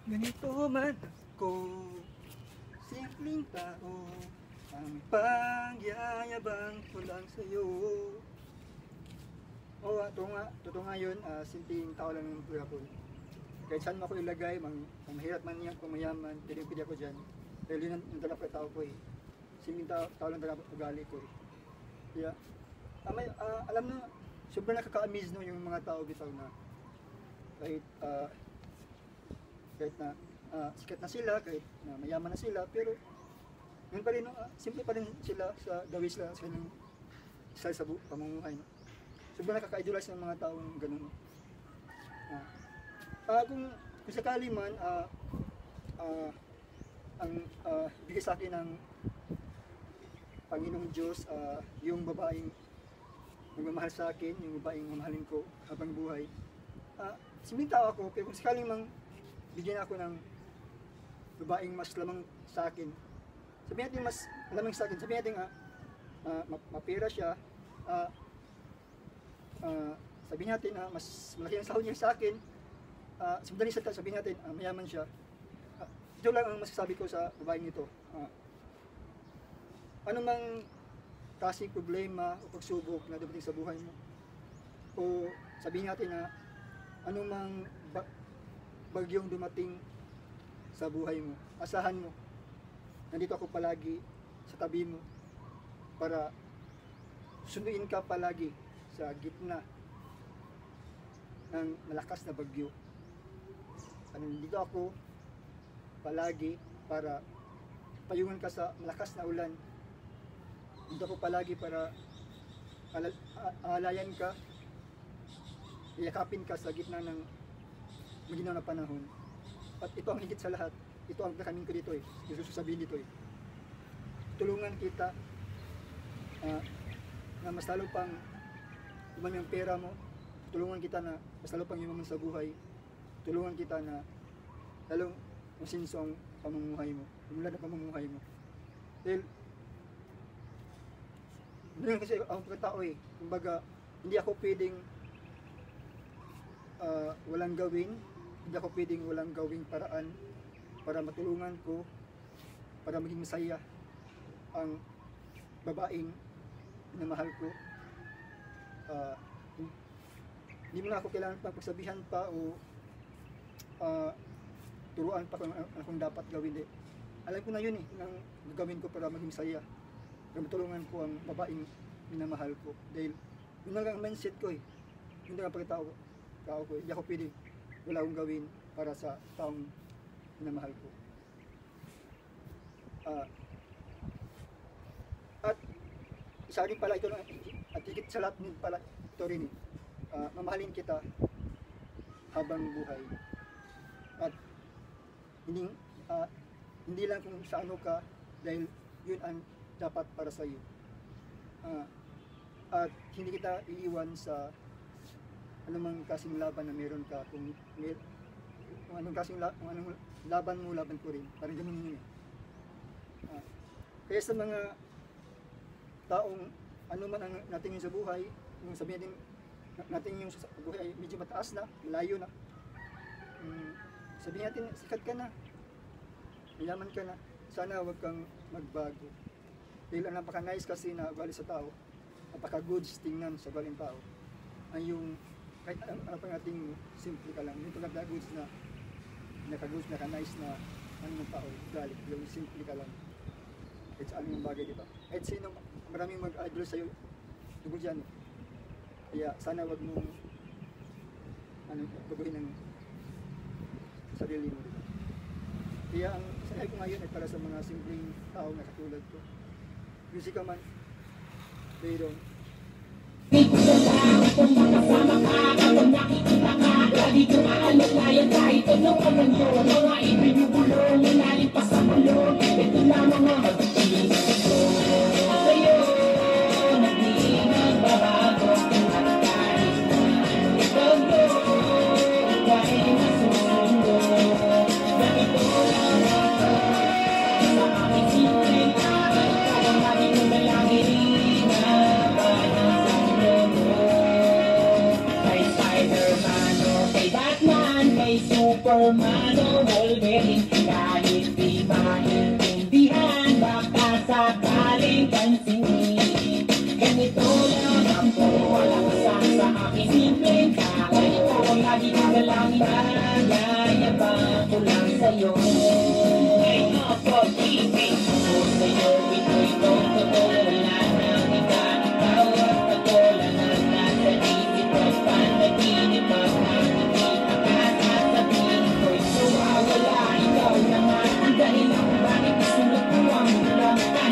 Ganito man ako, simpleng tao, ang pagyayabang ko lang sa'yo. Oo, totoo nga yun, simpleng tao lang ng buhay ko. Kahit saan mo ako ilagay, mahirap man yan, kung mayaman, pili ako dyan. Dahil yun ang talaga tao ko eh. Simpleng tao lang talaga ugali ko eh. Kaya, alam na, sobrang nakaka-amaze no, yung mga tao bitaw na kahit na sikat na sila, kahit na mayaman na sila, pero yun pa rin, simple pa rin sila sa gawin sila sa kanilang style sa pamumuhay. No? Sobrang nakaka-idolize ng mga taong ganun. Kung sakali man, ang bigay sa akin ng Panginoong Diyos, yung babaeng magmamahal sa akin, yung babaeng mamahalin ko habang buhay. Simpleng tao ako, pero kung sakaling mang bigyan ako ng babaeng mas lamang sa akin, sabihin natin mas lamang sa akin, sabihin natin mapira siya, sabihin natin mas malaki ang sahod niya sa akin, sabihin natin mayaman siya. Ito lang ang masasabi ko sa babaeng ito. Ano mang klaseng problema o pagsubok na dumating sa buhay mo, o sabihin natin na anumang bagyong dumating sa buhay mo, asahan mo, nandito ako palagi sa tabi mo para sunduin ka palagi sa gitna ng malakas na bagyo. Nandito ako palagi para payungan ka sa malakas na ulan. Nandito ako palagi para alayan ka, iyakapin ka sa gitna ng maginaw na panahon. At ito ang higit sa lahat, ito ang kakamin ko dito gusto sabihin dito tulungan kita na mas lalo pang umami ang pera mo, tulungan kita na mas lalo pang yumaman sa buhay, tulungan kita na lalong masinso ang pamumuhay mo, umulad ang pamumuhay mo. Dahil ganyan kasi ang pagkatao kumbaga hindi ako pwedeng walang gawin, hindi ako pwedeng walang gawing paraan para matulungan ko, para maging masaya ang babaeng minamahal ko. Hindi mo na ako kailangan pang pagsabihan pa o turuan pa kung anong dapat gawin. Alam ko na yun ang gagawin ko para maging masaya, para matulungan ko ang babaeng minamahal ko. Dahil yun lang ang mindset ko yun lang ang pagkatao ko. Hindi ako pwede wala akong gawin para sa taong minamahal ko. At isa rin pala ito at higit sa lahat din pala ito rin mamahalin kita habang buhay. At hindi lang kung sa ano ka, dahil yun ang dapat para sa iyo. At hindi kita iiwan sa anumang kasing laban na meron ka. Kung anong laban mo, laban ko rin. Parang ganun yun kaya sa mga taong ano man ang natingin sa buhay, kung sabihin natin yung sa buhay ay medyo mataas na, malayo na, sabihin natin sikat ka na, mayaman ka na, sana huwag kang magbago. Dahil ang napaka-nice kasi na ugali sa tao, napaka-goods tingnan sa ugali ng tao, ay yung kahit ano pang ating simple ka lang, yung pagka-goods na naka-goods, naka-nice na ano ng tao, ugali, yung simple ka lang. Kahit sa anong bagay, diba? Kahit sino, maraming mag-idol sa'yo tungkol dyan. Kaya sana wag mong baguhin ng sarili mo, diba? Kaya ang sanay ko ngayon ay para sa mga simpleng tao na katulad ko. Busy ka man, pero lagi ko maalalayan kahit anong kamando. Mga ibinubulong, inalipas sa mulong. Ito na mga magiging ko sa'yo. Naging nagbabago at kahit na anong bago, ikaw ay masundo. Ganito lang ako sa aming simpleng tao. Ikaw ang maging dalangin na bayan sa mundo. Kay Spider-Man o kay Batman, kay Superman o Wolverine. Kahit di maintindihan, baka sakaling pansinin. Ganito lang ako, wala kasama sa aking simpleng tao. Ito, lagi ka lang inayayabang ko lang sa'yo.